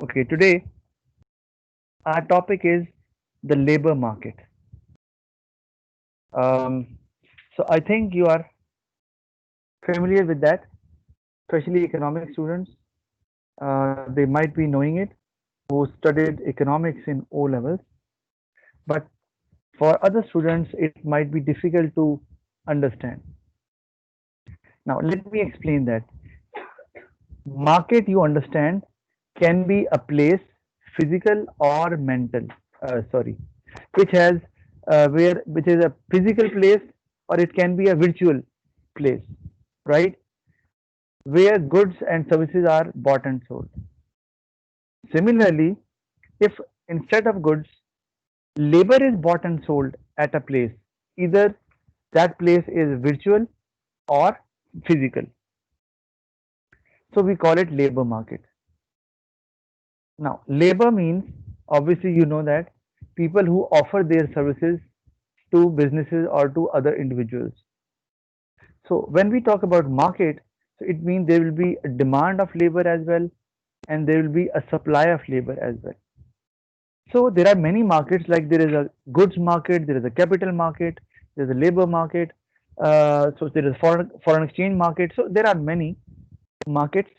Okay, today our topic is the labor market. Um, so I think you are familiar with that, especially economic students. They might be knowing it who studied economics in O levels, but for other students it might be difficult to understand. Now let me explain that. Market, you understand, can be a place, physical or mental. Sorry, which has which is a physical place, or it can be a virtual place, right? Where goods and services are bought and sold. Similarly, if instead of goods, labor is bought and sold at a place, either that place is virtual or physical. So we call it labor market. Now, labor means, obviously, you know that people who offer their services to businesses or to other individuals. So, when we talk about market, so it means there will be a demand of labor as well, and there will be a supply of labor as well. So, there are many markets, like there is a goods market, there is a capital market, there is a labor market, so there is foreign exchange market. So, there are many markets,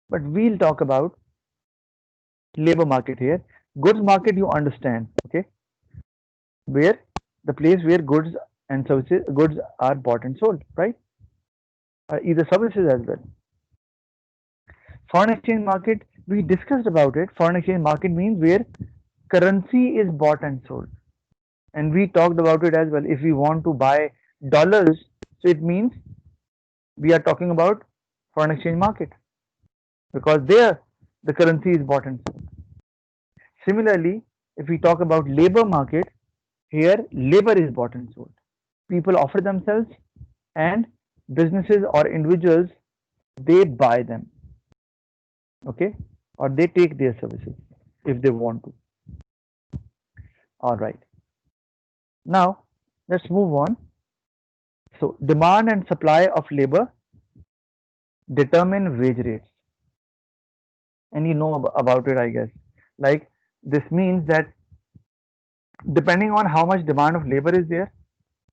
but we'll talk about labor market here. Goods market, you understand, okay, where the place where goods are bought and sold, right? Either services as well. Foreign exchange market, we discussed about it. Foreign exchange market means where currency is bought and sold, and we talked about it as well. If we want to buy dollars, so it means we are talking about foreign exchange market, because there the currency is bought and sold. Similarly, if we talk about labor market, here labor is bought and sold. People offer themselves, and businesses or individuals, they buy them, okay, or they take their services if they want to. All right, now let's move on. So demand and supply of labor determine wage rates, and you know about it, I guess. Like, this means that depending on how much demand of labor is there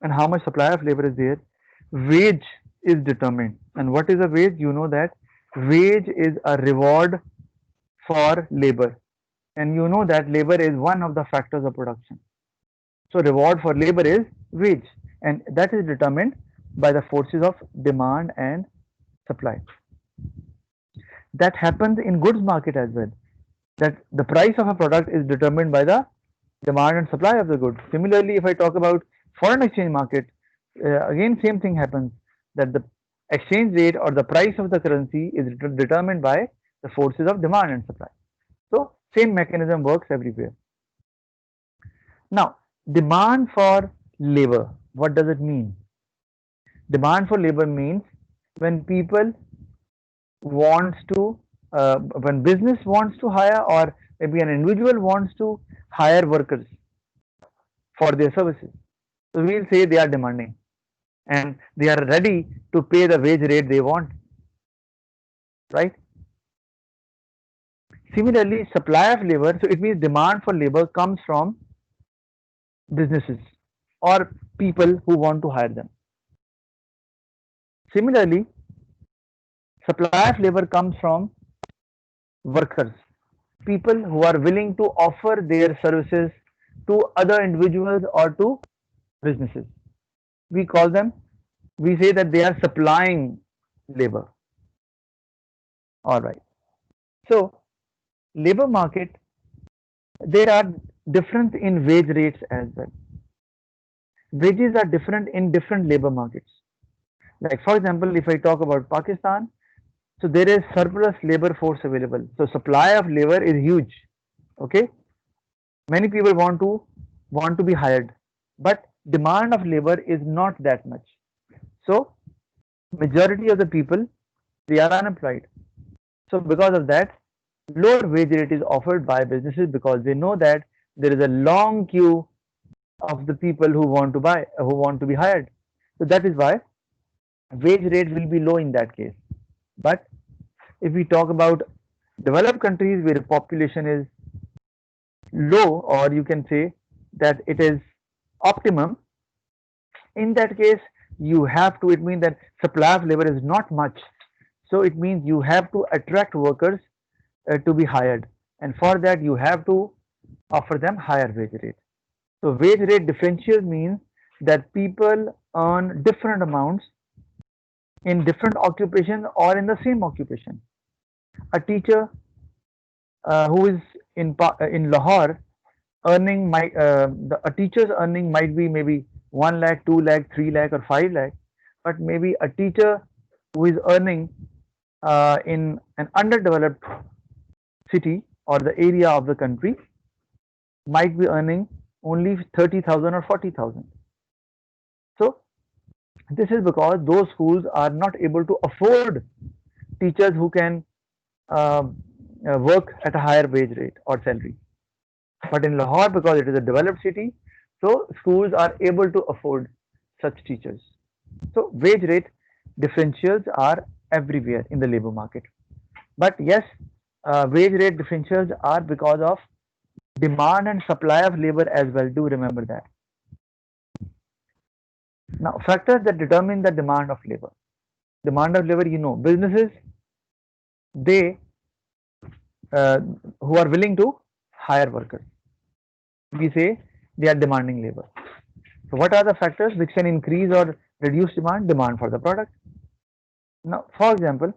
and how much supply of labor is there, wage is determined. And what is a wage? You know that wage is a reward for labor, and you know that labor is one of the factors of production. So reward for labor is wage, and that is determined by the forces of demand and supply. That happens in goods market as well, that the price of a product is determined by the demand and supply of the goods. Similarly, if I talk about foreign exchange market, again same thing happens, that the exchange rate or the price of the currency is determined by the forces of demand and supply. So same mechanism works everywhere. Now, demand for labor, what does it mean? Demand for labor means when people wants to, when business wants to hire, or maybe an individual wants to hire workers for their services. So we'll say they are demanding, and they are ready to pay the wage rate they want, right? Similarly, supply of labor, so it means demand for labor comes from businesses or people who want to hire them. Similarly, supply of labor comes from workers, people who are willing to offer their services to other individuals or to businesses. We call them, we say that they are supplying labor. All right. So, labor market, there are difference in wage rates as well. Wages are different in different labor markets. Like, for example, if I talk about Pakistan, so there is surplus labor force available. So supply of labor is huge. Okay, many people want to be hired, but demand of labor is not that much. So majority of the people, they are unemployed. So because of that, lower wage rate is offered by businesses, because they know that there is a long queue of the people who want to buy, who want to be hired. So that is why wage rate will be low in that case. But if we talk about Developed countries where population is low, or you can say that it is optimum, in that case you have to, it means that supply of labor is not much, so it means you have to attract workers to be hired, and for that you have to offer them higher wage rate. So wage rate differential means that people earn different amounts in different occupation or in the same occupation. A teacher who is in Lahore earning a teacher's earning might be maybe 1 lakh, 2 lakh, 3 lakh or 5 lakh, but maybe a teacher who is earning in an underdeveloped city or the area of the country might be earning only 30,000 or 40,000. So this is because those schools are not able to afford teachers who can uh, work at a higher wage rate or salary. But in Lahore, because it is a developed city, so schools are able to afford such teachers. So wage rate differentials are everywhere in the labor market. But yes, wage rate differentials are because of demand and supply of labor as well. Do remember that. Now, factors that determine the demand of labor. Demand of labor, businesses, they who are willing to hire workers. We say they are demanding labor. So what are the factors which can increase or reduce demand? Demand for the product. Now, for example,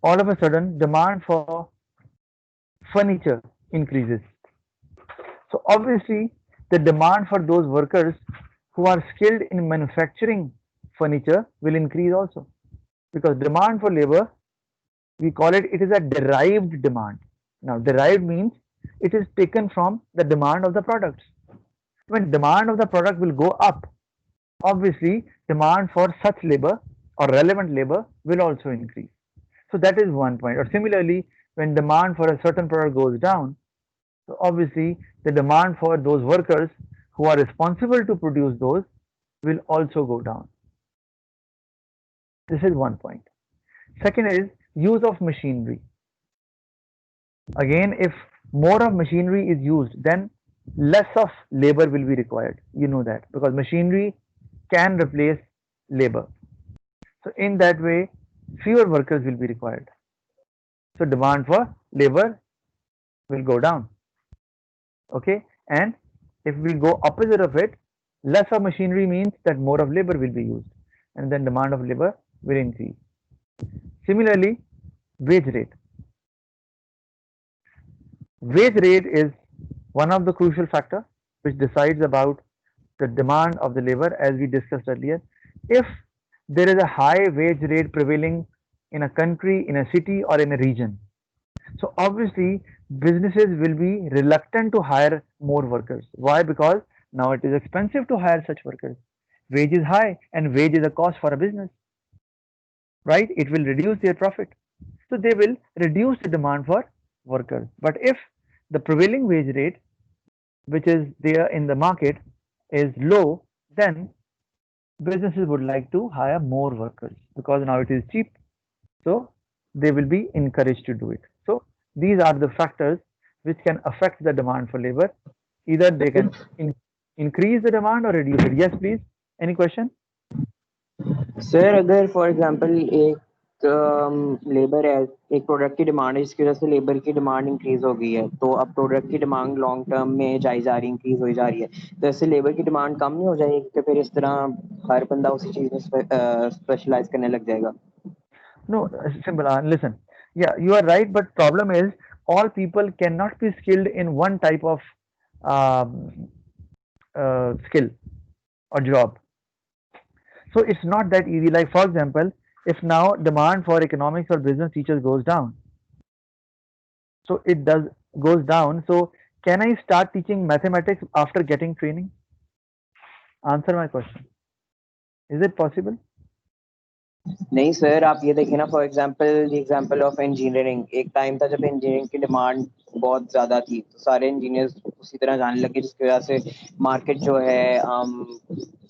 all of a sudden demand for furniture increases. So obviously the demand for those workers who are skilled in manufacturing furniture will increase also, because demand for labor, we call it is a derived demand. Now derived means it is taken from the demand of the products. When demand of the product will go up, obviously demand for such labor or relevant labor will also increase. So that is one point. Or similarly, when demand for a certain product goes down, so obviously the demand for those workers who are responsible to produce those will also go down. This is one point. Second is use of machinery. Again, if more of machinery is used, then less of labor will be required. You know that, because machinery can replace labor. So in that way, fewer workers will be required. So demand for labor will go down. Okay, and if we go opposite of it, less of machinery means that more of labor will be used, and then demand of labor will increase. Similarly, wage rate. Wage rate is one of the crucial factor which decides about the demand of the labor, as we discussed earlier. If there is a high wage rate prevailing in a country, in a city, or in a region, so obviously businesses will be reluctant to hire more workers. Why? Because now it is expensive to hire such workers. Wage is high, and wage is a cost for a business, right? It will reduce their profit. So they will reduce the demand for workers. But if the prevailing wage rate, which is there in the market, is low, then businesses would like to hire more workers because now it is cheap. So they will be encouraged to do it. So these are the factors which can affect the demand for labor. Either they can increase the demand or reduce it. Yes, please. Any question? Sir अगर for example एक labour है, एक product की demand है जिसकी वजह से labour की डिमांड इंक्रीज हो गई है, तो अब प्रोडक्ट की डिमांड लॉन्ग टर्म में जाई जा रही इंक्रीज हो जा रही है, तो ऐसे लेबर की डिमांड कम नहीं हो जाएगी कि फिर इस तरह हर बंदा उसी चीज में स्पेशलाइज करने लग जाएगा? No, simple. Listen. Yeah, you are right, but problem is all people cannot be skilled in one type of um, skill or job. So it's not that easy. Like for example, if now demand for economics or business teachers goes down, so it does goes down. So can I start teaching mathematics after getting training? Answer my question. Is it possible? नहीं sir, आप ये देखिए ना, for example the example of engineering, एक time था जब engineering की demand बहुत ज्यादा थी, तो सारे इंजीनियर्स उसी तरह जाने लगे, जिसकी वजह से मार्केट जो है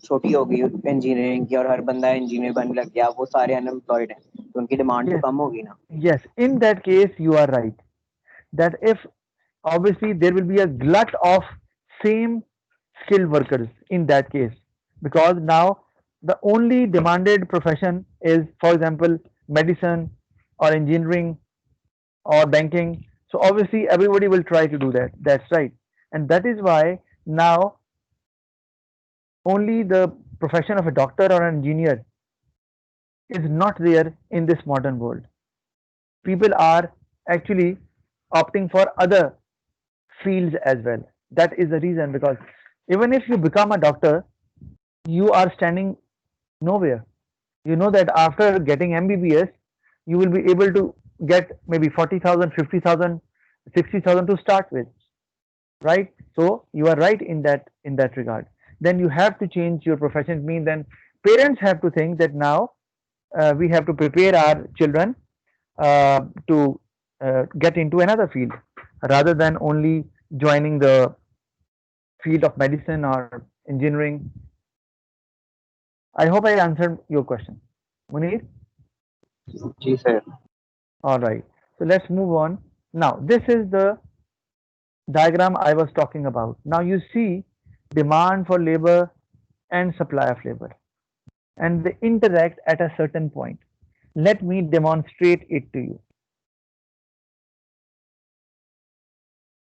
छोटी हो गई इंजीनियरिंग की और हर बंदा इंजीनियर बनने लग गया, वो सारे अनएम्प्लॉयड हैं। तो उनकी डिमांड तो Yes, कम होगी ना. yes. In that case, you are right. That if obviously there will be a glut of same skilled workers in that case, because now the only demanded profession is, for example, medicine or engineering or banking. So obviously everybody will try to do that. That's right. And that is why now only the profession of a doctor or an engineer is not there in this modern world. People are actually opting for other fields as well. That is the reason, because even if you become a doctor, you are standing nowhere. You know that after getting MBBS, you will be able to get maybe 40,000, 50,000, 60,000 to start with, right? So you are right in that regard. Then you have to change your profession. It means then parents have to think that now we have to prepare our children to get into another field rather than only joining the field of medicine or engineering. I hope I answered your question, Munir. जी sir. All right. So let's move on. Now, this is the diagram I was talking about. Now you see demand for labor and supply of labor, and they interact at a certain point. Let me demonstrate it to you.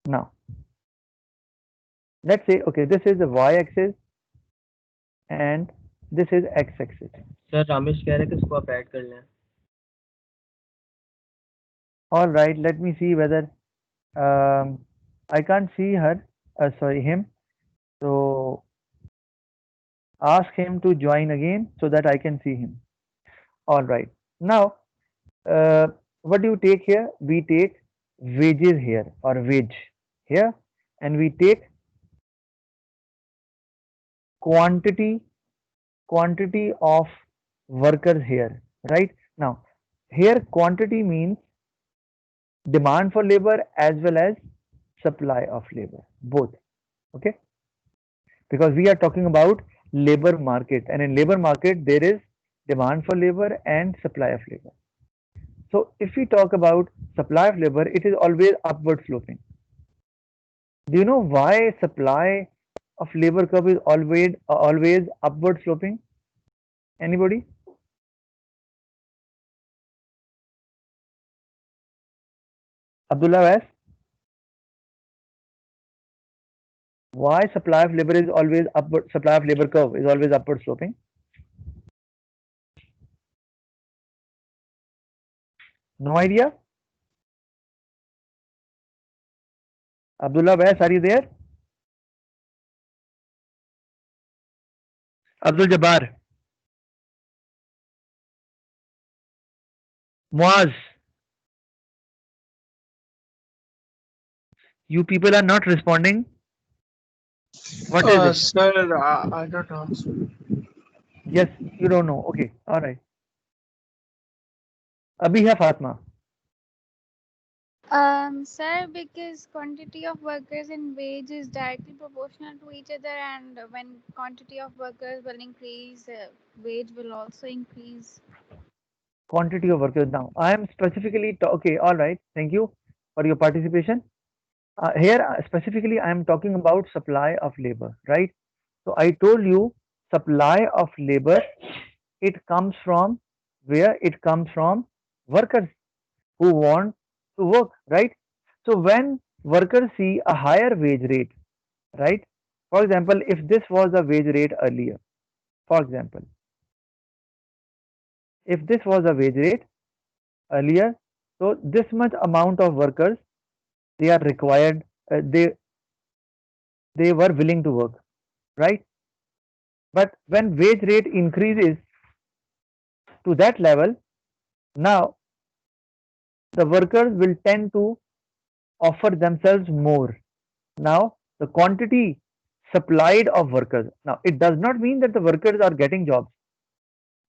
Now, let's say, okay, this is the y-axis and this is x-axis. Sir Ramesh कह रहे हैं कि इसको आप add कर लें. All right, let me see whether I can't see her, sorry, him. So ask him to join again so that I can see him. All right. Now, what do you take here? We take wages here or wage here, and we take quantity of workers here, right? Now, here quantity means demand for labor as well as supply of labor, both. Okay, because we are talking about labor market, and in labor market there is demand for labor and supply of labor. So if we talk about supply of labor, it is always upward sloping. Do you know why supply of labor curve is always upward sloping? Anybody? Abdullah Wais? Why supply of labor is always upward, supply of labor curve is always upward sloping? No idea? Abdullah Wais, are you there? Abdul Jabbar? Muaz? You people are not responding. What is it? Sir, I don't know. Yes, you don't know. Okay, all right. Abhi Fatma. Sir, because quantity of workers and wage is directly proportional to each other, and when quantity of workers will increase, wage will also increase. Quantity of workers. Now, I am specifically, okay, all right. Thank you for your participation. Here, specifically, I am talking about supply of labor, right? So, I told you supply of labor, it comes from where? It comes from workers who want to work, right? So, when workers see a higher wage rate, right? For example, if this was the wage rate earlier, for example, if this was a wage rate earlier, so this much amount of workers they are required, they were willing to work, right? But when wage rate increases to that level, now the workers will tend to offer themselves more. Now the quantity supplied of workers, now it does not mean that the workers are getting jobs.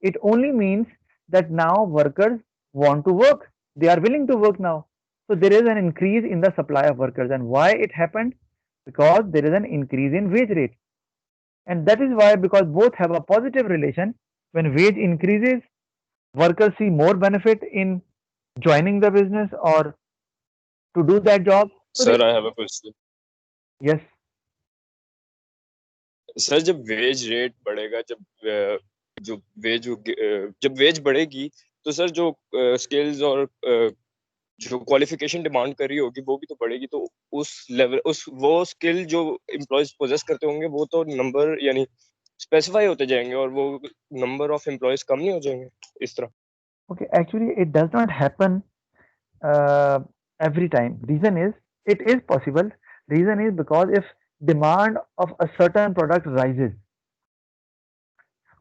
It only means that now workers want to work, they are willing to work now. So there is an increase in the supply of workers. And why it happened? Because there is an increase in wage rate. And that is why, because both have a positive relation, when wage increases, workers see more benefit in joining the business or to do that job. So Sir, I have a question. yes, sir जब wage rate बढ़ेगा, जो जब veg बढ़ेगी तो sir जो skills और जो qualification demand कर रही होगी वो भी तो बढ़ेगी, तो उस लेवल वो स्किल जो एम्प्लॉयज पोजेस करते होंगे वो तो नंबर यानी स्पेसिफाई होते जाएंगे और वो नंबर ऑफ एम्प्लॉयज कम नहीं हो जाएंगे इस तरह? okay, actually it does not happen uh, every time. Reason is, it is possible. Reason is because if demand of a certain product rises,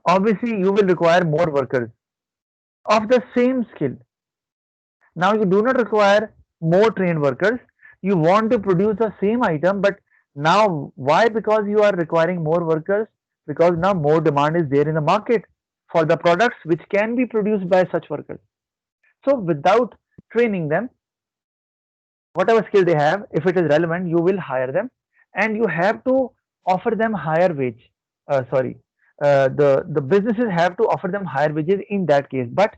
obviously you will require more workers of the same skill. Now you do not require more trained workers. You want to produce the same item, but now why? Because you are requiring more workers, because now more demand is there in the market for the products which can be produced by such workers. So without training them, whatever skill they have, if it is relevant, you will hire them, and you have to offer them higher wage. Sorry, the businesses have to offer them higher wages in that case. But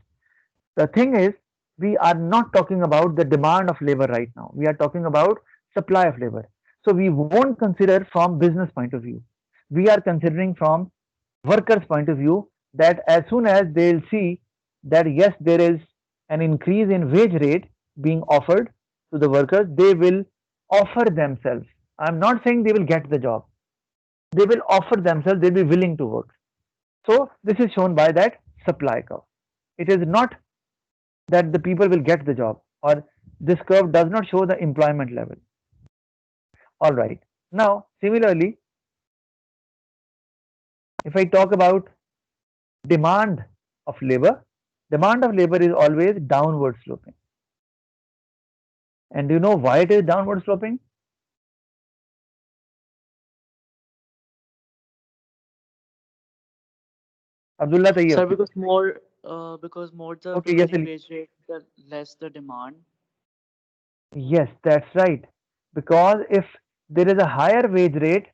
the thing is, we are not talking about the demand of labor right now. We are talking about supply of labor. So we won't consider from business point of view. We are considering from workers point of view, that as soon as they'll see that yes, there is an increase in wage rate being offered to the workers, they will offer themselves. I'm not saying they will get the job. They will offer themselves, they'll be willing to work. So this is shown by that supply curve. It is not that the people will get the job, or this curve does not show the employment level. All right. Now, similarly, if I talk about demand of labor is always downward sloping. And do you know why it is downward sloping? Abdullah Tayyib. Sir, because more the Okay, yes, prevailing Ali. wage rate, the less the demand. Yes, that's right. Because if there is a higher wage rate,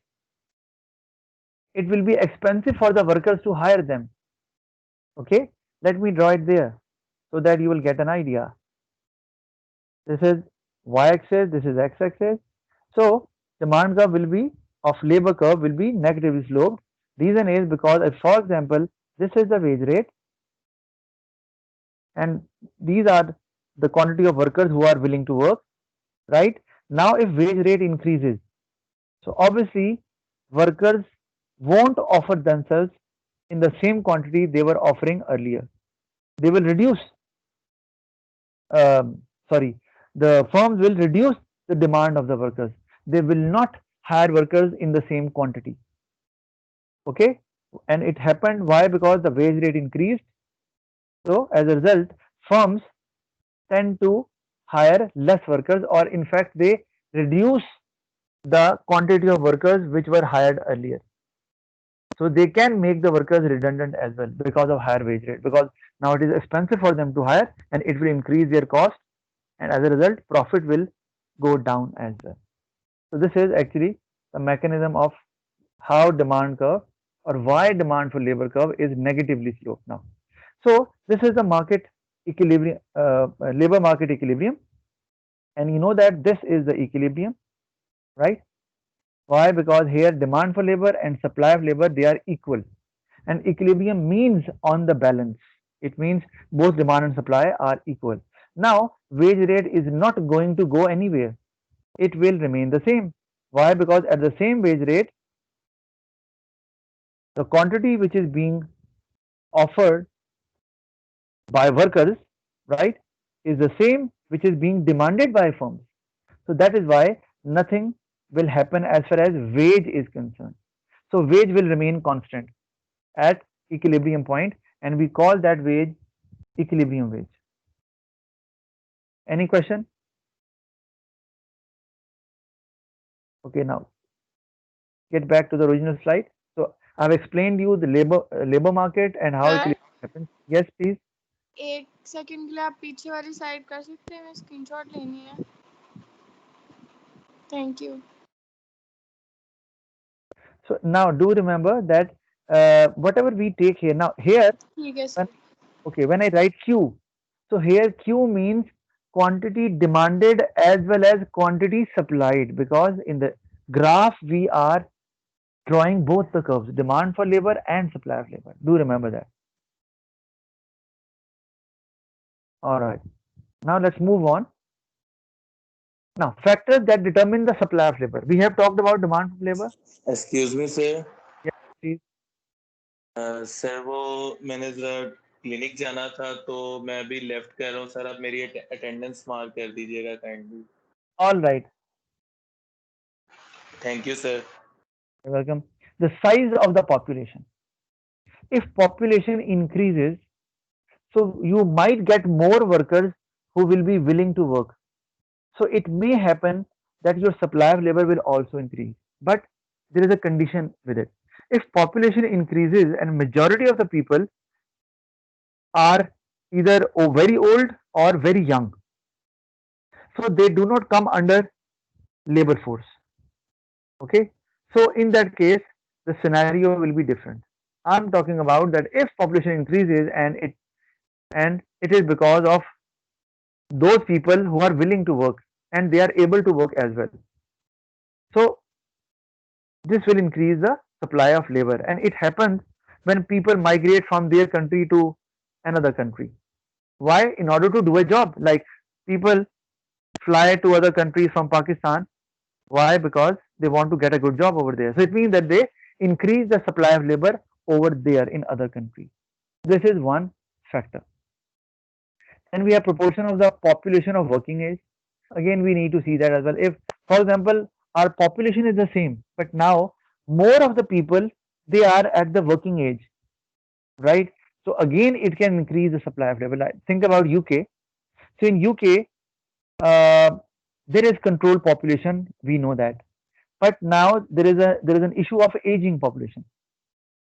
it will be expensive for the workers to hire them. Okay, let me draw it there so that you will get an idea. This is y-axis, this is x-axis. So demand curve will be of labor curve will be negatively sloped. Reason is because, for example, this is the wage rate, and these are the quantity of workers who are willing to work. Right now, if wage rate increases, so obviously workers won't offer themselves in the same quantity they were offering earlier. They will reduce. Sorry, the firms will reduce the demand of the workers. They will not hire workers in the same quantity. Okay, and it happened why? Because the wage rate increased. So as a result, firms tend to hire less workers, or in fact they reduce the quantity of workers which were hired earlier. So they can make the workers redundant as well because of higher wage rate, because now it is expensive for them to hire and it will increase their cost, and as a result profit will go down as well. So this is actually the mechanism of how demand curve, or why demand for labor curve is negatively sloped now. So this is the market equilibrium, labor market equilibrium, and you know that this is the equilibrium, right? Why? Because here demand for labor and supply of labor, they are equal, and equilibrium means on the balance. It means both demand and supply are equal. Now wage rate is not going to go anywhere. It will remain the same. Why? Because at the same wage rate, the quantity which is being offered by workers, right, is the same which is being demanded by firms. So that is why nothing will happen as far as wage is concerned. So wage will remain constant at equilibrium point, and we call that wage equilibrium wage. Any question? Okay, now get back to the original slide. So I've explained you the labor market and how Sir? equilibrium happens. Yes, please. एक second के लिए आप पीछे वाली side कर सकते हैं, मैं स्क्रीनशॉट लेनी है. Thank you. So now do remember that whatever we take here, now here ठीक है when, sir. Okay, when I write Q, so here Q means quantity demanded as well as quantity supplied, because in the graph we are drawing both the curves, demand for labor and supply of labor. Do remember that. All right. Now let's move on. Now, factors that determine the supply of labor. We have talked about demand for labor. Excuse me sir Yeah, please. Sir वो मैंने जरा clinic जाना था तो मैं अभी left कर रहा हूँ सर आप मेरी अटेंडेंस मार्क कर दीजिएगा kindly All right. Thank you sir You're welcome. The size of the population. If population increases, so you might get more workers who will be willing to work. So it may happen that your supply of labor will also increase. But there is a condition with it. If population increases and majority of the people are either very old or very young, so they do not come under labor force. Okay, so in that case the scenario will be different. I'm talking about that if population increases and it is because of those people who are willing to work and they are able to work as well, so this will increase the supply of labor, and it happens when people migrate from their country to another country. Why? In order to do a job. Like people fly to other countries from Pakistan. Why? Because they want to get a good job over there. So it means that they increase the supply of labor over there in other countries. This is one factor. And we have proportion of the population of working age. Again, we need to see that as well. If, for example, our population is the same, but now more of the people they are at the working age, right? So again, it can increase the supply of labor. Like, think about UK. So in UK, there is controlled population. We know that, but now there is an issue of aging population.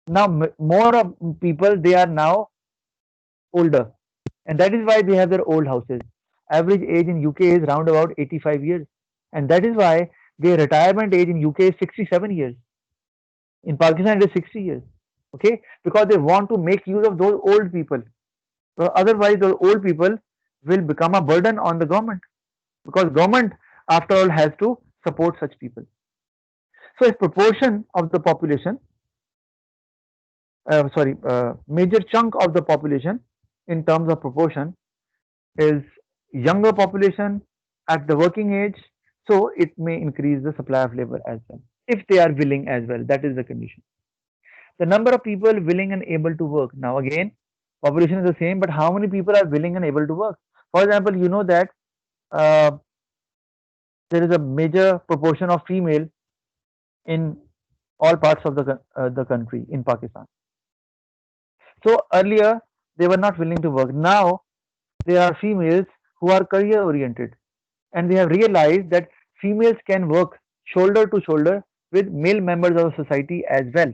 Now more of people they are now older, and that is why they have their old houses. Average age in UK is round about 85 years, and that is why their retirement age in UK is 67 years. In Pakistan, it is 60 years. Okay, because they want to make use of those old people. So otherwise, those old people will become a burden on the government, because government, after all, has to support such people. So, a proportion of the population, major chunk of the population in terms of proportion is younger population at the working age, so it may increase the supply of labor as well if they are willing as well. That is the condition. The number of people willing and able to work. Now again, population is the same, but how many people are willing and able to work? For example, you know that uh, there is a major proportion of female in all parts of the country in Pakistan. So earlier they were not willing to work. Now there are females who are career oriented, and they have realized that females can work shoulder to shoulder with male members of society as well,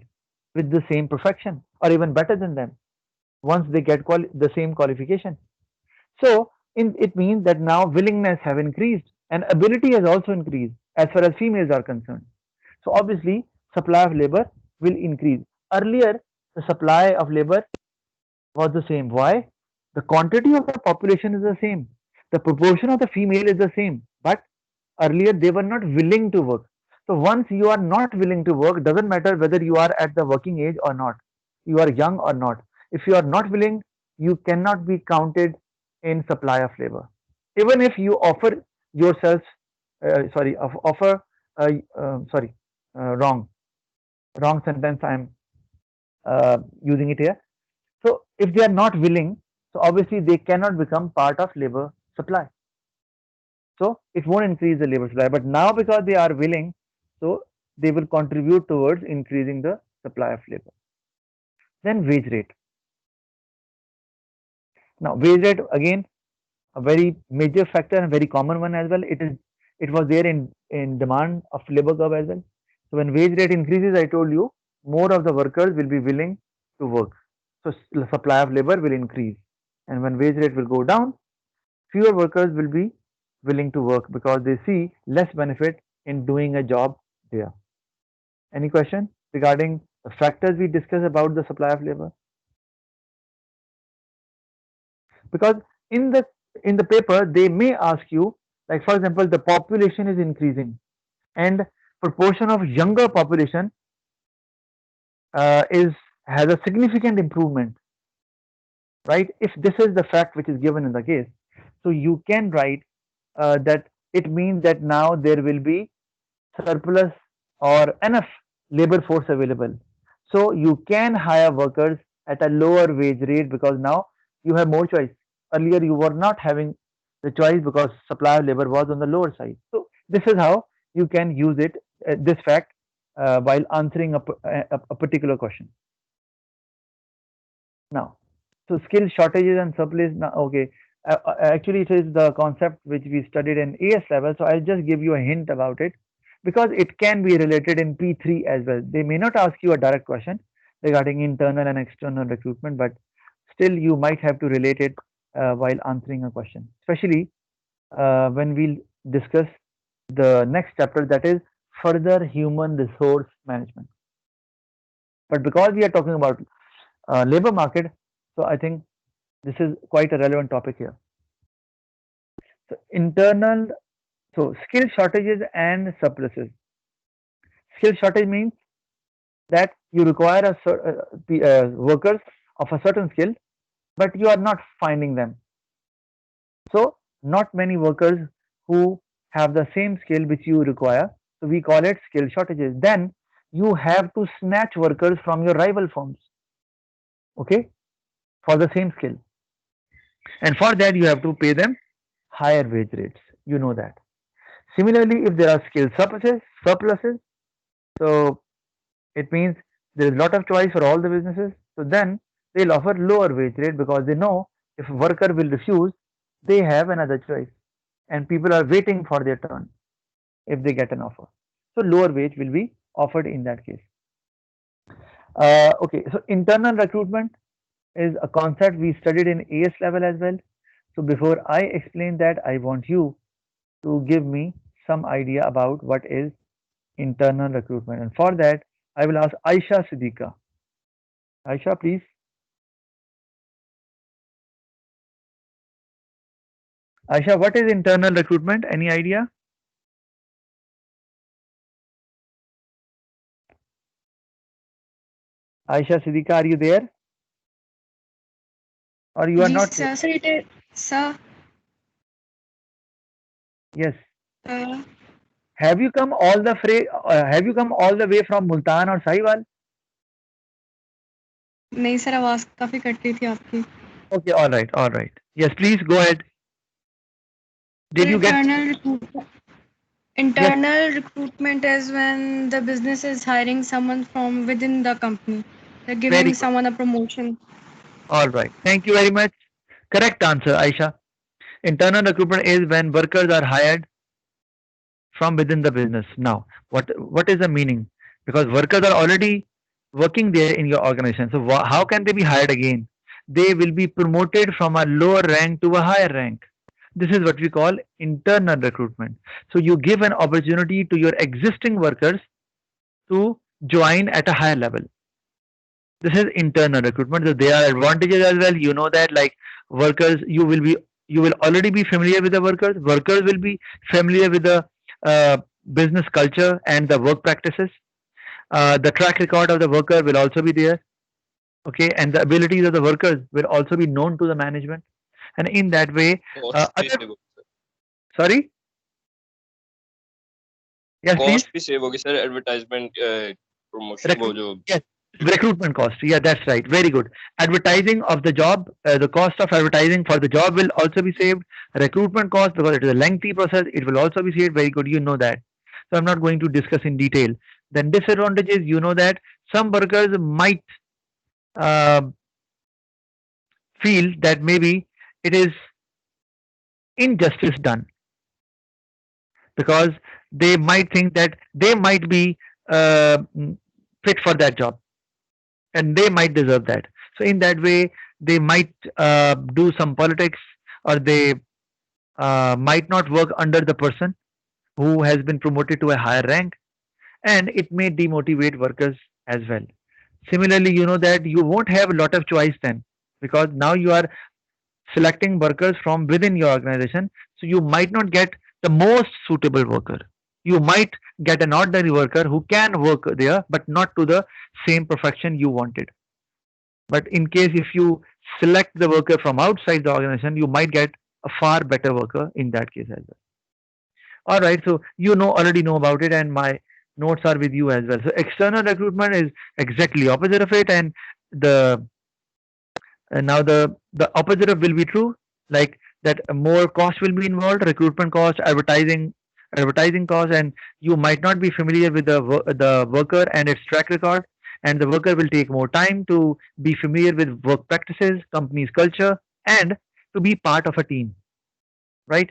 with the same perfection or even better than them once they get the same qualification. So it means that now willingness have increased and ability has also increased as far as females are concerned. So obviously supply of labor will increase. Earlier the supply of labor was the same. Why? The quantity of the population is the same. The proportion of the female is the same. But earlier they were not willing to work. So once you are not willing to work, doesn't matter whether you are at the working age or not, you are young or not. If you are not willing, you cannot be counted in supply of labor. Even if you offer yourself, offer, sorry, wrong sentence. I am using it here. So if they are not willing, so obviously they cannot become part of labor supply. So it won't increase the labor supply. But now because they are willing, so they will contribute towards increasing the supply of labor. Then wage rate. Now wage rate again a very major factor and very common one as well. It was there in demand of labor curve as well. So when wage rate increases, I told you more of the workers will be willing to work. So supply of labor will increase, and when wage rate will go down, fewer workers will be willing to work because they see less benefit in doing a job there. Any question regarding the factors we discussed about the supply of labor? Because in the paper they may ask you, like for example, the population is increasing and proportion of younger population is has a significant improvement, right? If this is the fact which is given in the case, so you can write that it means that now there will be surplus or enough labor force available. So you can hire workers at a lower wage rate because now you have more choice. Earlier you were not having the choice because supply of labor was on the lower side. So this is how you can use it, this fact, while answering a particular question. Now, so skill shortages and surplus. Now, okay, actually it is the concept which we studied in AS level. So I'll just give you a hint about it because it can be related in P3 as well. They may not ask you a direct question regarding internal and external recruitment, but still you might have to relate it while answering a question, especially when we'll discuss the next chapter, that is further human resource management. But because we are talking about labor market, so I think this is quite a relevant topic here. So internal, so skill shortages and surpluses. Skill shortage means that you require workers of a certain skill, but you are not finding them. So not many workers who have the same skill which you require. So we call it skill shortages. Then you have to snatch workers from your rival firms, okay, for the same skill. And for that you have to pay them higher wage rates. You know that. Similarly, if there are skill surpluses, so it means there is a lot of choice for all the businesses. So then they'll offer lower wage rate because they know if worker will refuse, they have another choice, and people are waiting for their turn if they get an offer. So lower wage will be offered in that case. Okay, so internal recruitment is a concept we studied in AS level as well. So before I explain that, I want you to give me some idea about what is internal recruitment. And for that, I will ask Aisha Siddiqa. Aisha, please. Aisha, what is internal recruitment? Any idea? Aisha Siddiqa, are you there? Or you are Ji, not? sir, sir, it is, sir, Yes. uh, Have you come all the way from Multan or Sahiwal? नहीं sir आवाज काफी cut रही थी आपकी Okay, all right, all right. Yes, please go ahead. Did Sir, you get? Yes, internal recruitment is when the business is hiring someone from within the company. They're very giving good. someone a promotion. All right. Thank you very much. Correct answer, Aisha. Internal recruitment is when workers are hired from within the business. Now, what is the meaning? Because workers are already working there in your organization. So how can they be hired again? They will be promoted from a lower rank to a higher rank. This is what we call internal recruitment. So you give an opportunity to your existing workers to join at a higher level. This is internal recruitment. So there are advantages as well. You know that, like, workers, you will already be familiar with the workers. Workers will be familiar with the uh, business culture and the work practices. The track record of the worker will also be there. Okay, and the abilities of the workers will also be known to the management. And in that way, cost भी other, save होगी sir sorry, yes, please. Cost भी save होगी sir advertisement promotion वो Recruit, जो yes, recruitment cost. Yeah, that's right. Very good. Advertising of the job, the cost of advertising for the job will also be saved. Recruitment cost, because it is a lengthy process, it will also be saved. Very good. You know that. So I'm not going to discuss in detail. Then disadvantages, you know that some workers might uh, feel that maybe it is injustice done because they might think that they might be uh, fit for that job and they might deserve that. So in that way, they might do some politics, or they might not work under the person who has been promoted to a higher rank, and it may demotivate workers as well. Similarly, you know that you won't have a lot of choice then, because now you are selecting workers from within your organization. So you might not get the most suitable worker. You might get an ordinary worker who can work there, but not to the same perfection you wanted. But in case if you select the worker from outside the organization, you might get a far better worker in that case as well. All right, so you know already know about it, and my notes are with you as well. So external recruitment is exactly opposite of it, and the now the opposite of will be true, like that more cost will be involved, recruitment cost, advertising cost, and you might not be familiar with the worker and its track record, and the worker will take more time to be familiar with work practices, company's culture, and to be part of a team, right?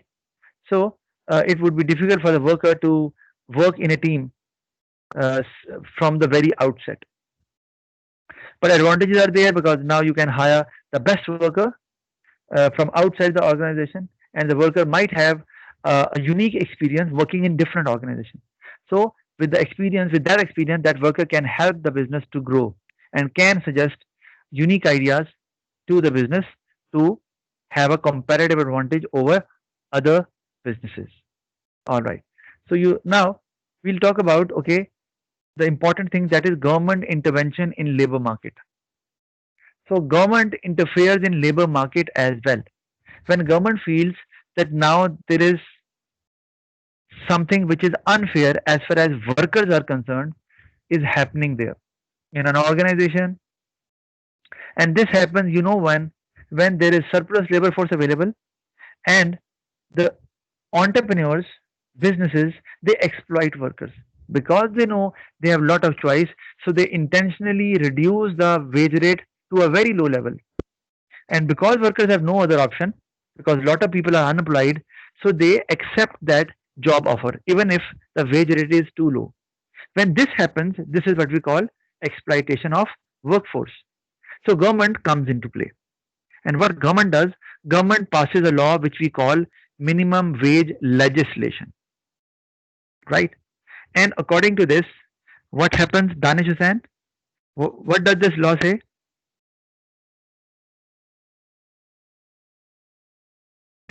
So it would be difficult for the worker to work in a team from the very outset. But advantages are there because now you can hire the best worker from outside the organization, and the worker might have a unique experience working in different organizations. So with that experience, that worker can help the business to grow and can suggest unique ideas to the business to have a comparative advantage over other businesses. All right. So you now we'll talk about, okay, the important thing, that is government intervention in labor market. So government interferes in labor market as well. When government feels that now there is something which is unfair as far as workers are concerned is happening there in an organization, and this happens, when there is surplus labor force available, and the entrepreneurs, businesses, they exploit workers because they know they have a lot of choice, so they intentionally reduce the wage rate to a very low level. And because workers have no other option, because a lot of people are unemployed, so they accept that job offer even if the wage rate is too low. When this happens, this is what we call exploitation of workforce. So government comes into play, and what government does, government passes a law which we call minimum wage legislation, right? And according to this, what happens, Danish Hussain? What does this law say?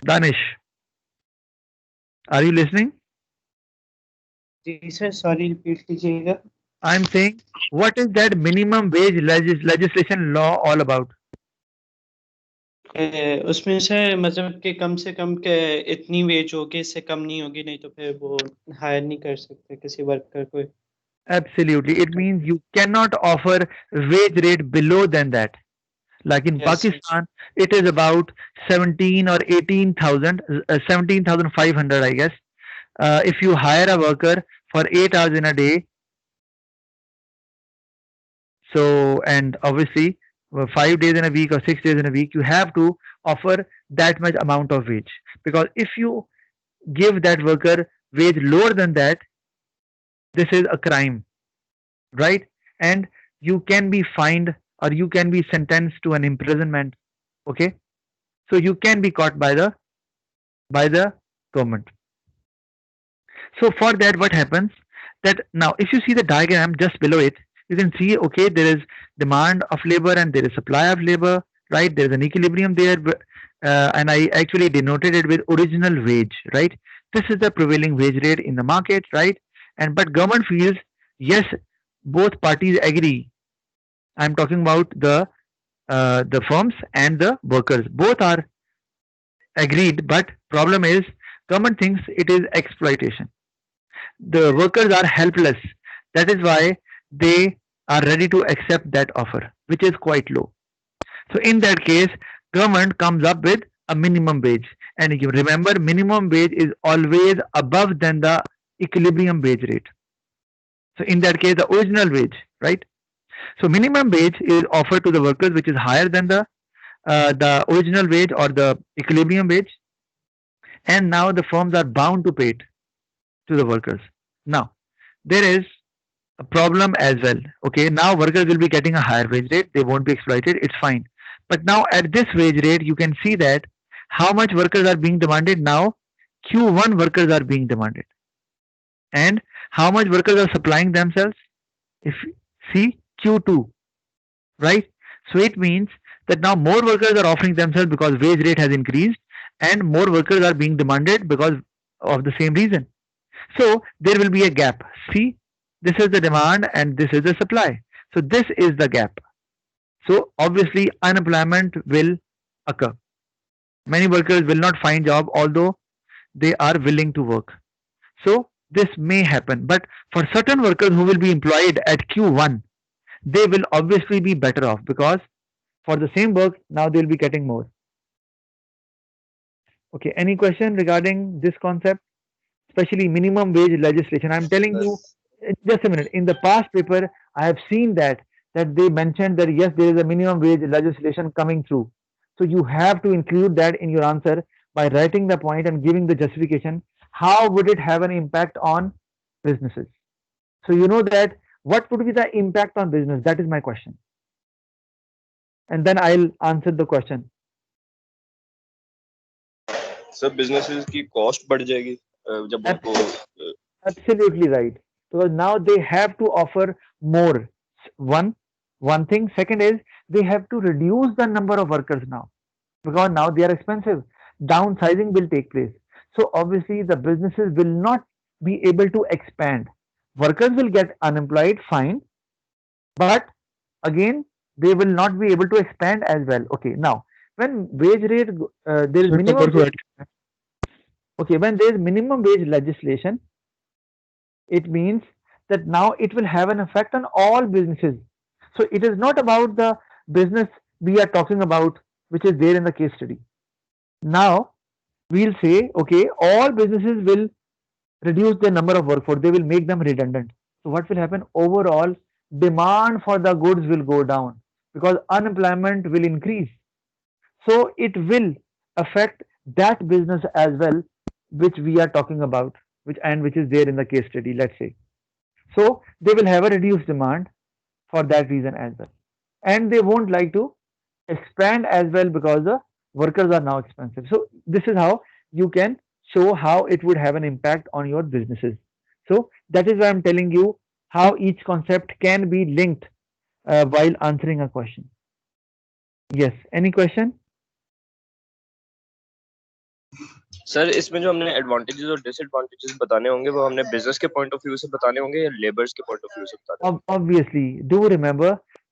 Danish, are you listening? जी sir sorry repeat कीजिएगा I'm saying, what is that minimum wage legislation law all about? उसमें sir मतलब कि कम से कम के इतनी veg होगी, इससे कम नहीं होगी, नहीं तो फिर वो हायर नहीं कर सकते किसी वर्कर को. Absolutely. It means you cannot offer wage rate below than that. Like in Yes, sir. Pakistan, it is about 17 or 18,000, 17,500, I guess. If you hire a worker for 8 hours in a day, so, and obviously 5 days in a week or 6 days in a week, you have to offer that much amount of wage. Because if you give that worker wage lower than that, this is a crime, right? And you can be fined or you can be sentenced to an imprisonment. Okay, so you can be caught by the government. So for that, what happens, that now if you see the diagram just below it, you can see, okay, there is demand of labor and there is supply of labor, right? There is an equilibrium there, and I actually denoted it with original wage, right? This is the prevailing wage rate in the market, right? And but government feels, yes, both parties agree. I'm talking about the firms and the workers. Both are agreed, but problem is government thinks it is exploitation. The workers are helpless. That is why they are ready to accept that offer, which is quite low. So in that case, government comes up with a minimum wage. And you remember, minimum wage is always above than the equilibrium wage rate. So in that case, the original wage, right? So minimum wage is offered to the workers, which is higher than the original wage or the equilibrium wage. And now the firms are bound to pay it to the workers. Now, there is a problem as well. Okay, now workers will be getting a higher wage rate. They won't be exploited. It's fine. But now at this wage rate, you can see that how much workers are being demanded now. Q1 workers are being demanded. And how much workers are supplying themselves? If see Q2, right? So it means that now more workers are offering themselves because wage rate has increased, and more workers are being demanded because of the same reason. So there will be a gap. See, this is the demand and this is the supply. So this is the gap. So obviously unemployment will occur. Many workers will not find job although they are willing to work. So this may happen. But for certain workers who will be employed at Q1, they will obviously be better off because for the same work now they will be getting more. Okay, any question regarding this concept, especially minimum wage legislation? I'm telling you, Yes. just a minute. In the past paper, I have seen that they mentioned that yes, there is a minimum wage legislation coming through. So you have to include that in your answer by writing the point and giving the justification. How would it have an impact on businesses? So you know that what would be the impact on business? That is my question, and then I'll answer the question. Sir businesses की cost बढ़ जाएगी जब Ab- उनको Absolutely right. Because now they have to offer more. One thing. Second is they have to reduce the number of workers now because now they are expensive. Downsizing will take place. So obviously the businesses will not be able to expand. Workers will get unemployed, fine, but again they will not be able to expand as well. Okay, now when wage rate there is sir minimum कमर को add okay, when there is minimum wage legislation, it means that now it will have an effect on all businesses. So it is not about the business we are talking about, which is there in the case study. Now we'll say, okay, all businesses will reduce the number of workforce, they will make them redundant. So what will happen? Overall, demand for the goods will go down because unemployment will increase. So it will affect that business as well, which we are talking about, which is there in the case study, let's say. So they will have a reduced demand for that reason as well. And they won't like to expand as well because the workers are now expensive. So this is how you can show how it would have an impact on your businesses. So that is why I'm telling you how each concept can be linked while answering a question. Yes, any question? Sir इसमें जो हमने advantages और disadvantages बताने होंगे वो हमने business के point of view से बताने होंगे या लेबर्स के पॉइंट ऑफ व्यू से बताने होंगे Obviously, do remember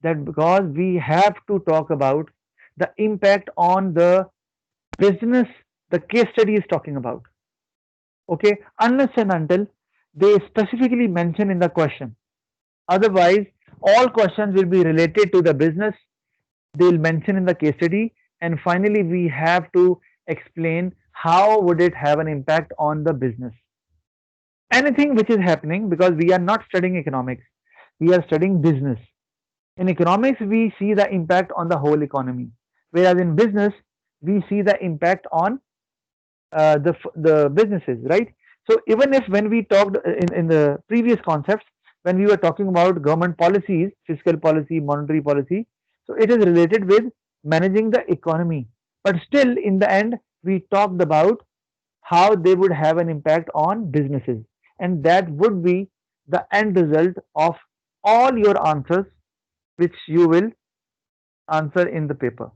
that because we have to talk about the impact on the business the case study is talking about. Okay, unless and until they specifically mention in the question. Otherwise, all questions will be related to the business. They'll mention in the case study, and finally, we have to explain how would it have an impact on the business. Anything which is happening, because we are not studying economics, we are studying business. In economics, we see the impact on the whole economy, whereas in business, we see the impact on the businesses, right? So even if when we talked in the previous concepts, when we were talking about government policies, fiscal policy, monetary policy, so it is related with managing the economy. But still, in the end, we talked about how they would have an impact on businesses, and that would be the end result of all your answers, which you will answer in the paper.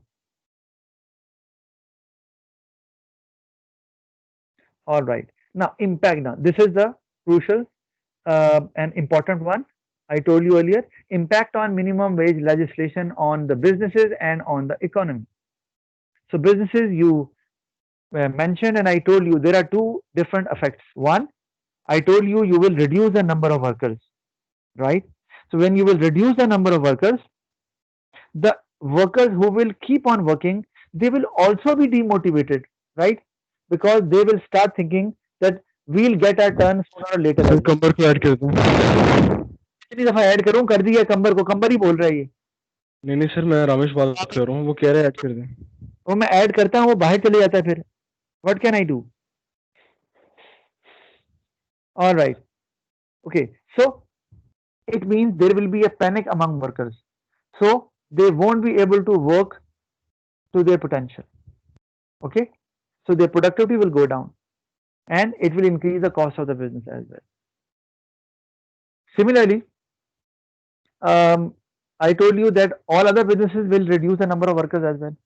All right. Now, impact. Now, this is the crucial and important one. I told you earlier, impact on minimum wage legislation on the businesses and on the economy. So, businesses you mentioned, and I told you there are two different effects. One, I told you you will reduce the number of workers, right? So, when you will reduce the number of workers, the workers who will keep on working, they will also be demotivated, right? Because they will start thinking that we'll get our turn sooner or later. Sir कमर को add कर दूं कितनी दफा add करूं, कर दिया कंबर को, कंबर ही बोल रहा है ये। नहीं सर मैं रमेश बात कर रहा हूँ वो कह रहे ऐड कर दें वो मैं ऐड करता हूँ वो बाहर चले जाता है फिर what can I do alright okay so it means there will be a panic among workers, so they won't be able to work to their potential. Okay, so their productivity will go down and it will increase the cost of the business as well. Similarly, I told you that all other businesses will reduce the number of workers as well.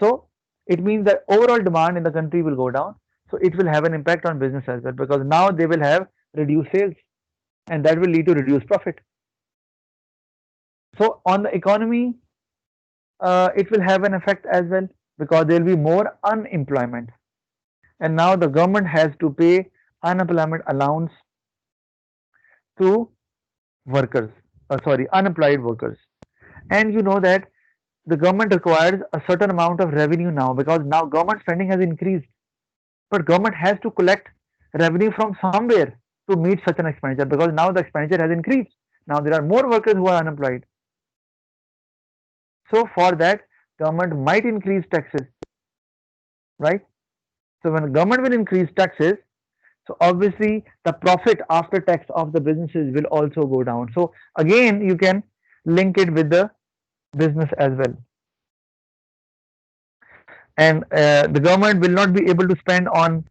So it means that overall demand in the country will go down. So it will have an impact on business as well, because now they will have reduced sales, and that will lead to reduced profit. So on the economy, it will have an effect as well, because there will be more unemployment. And now the government has to pay unemployment allowance to workers, unemployed workers. And you know that the government requires a certain amount of revenue now, because now government spending has increased, but government has to collect revenue from somewhere to meet such an expenditure, because now the expenditure has increased. Now there are more workers who are unemployed. So for that, government might increase taxes, right? So when government will increase taxes, so obviously the profit after tax of the businesses will also go down. So again, you can link it with the business as well. And the government will not be able to spend on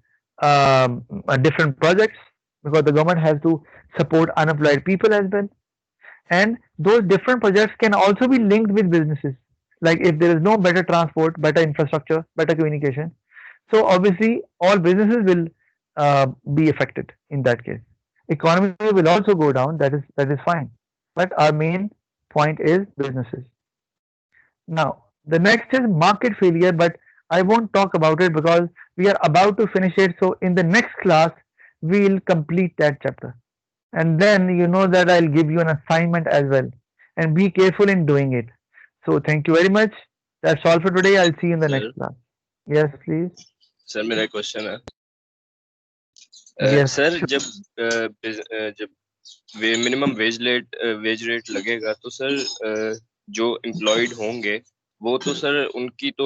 different projects, because the government has to support unemployed people as well. And those different projects can also be linked with businesses. Like if there is no better transport, better infrastructure, better communication, so obviously all businesses will be affected in that case. Economy will also go down. That is fine. But our main point is businesses. Now the next is market failure, but I won't talk about it because we are about to finish it. So in the next class, we'll complete that chapter. And then you know that I'll give you an assignment as well. And be careful in doing it. So thank you very much. That's all for today. I'll see you in the sir next class. Yes, please. Sir मेरा question है Yes, sir sure. जब minimum wage rate लगेगा तो sir जो employed होंगे वो तो sir उनकी तो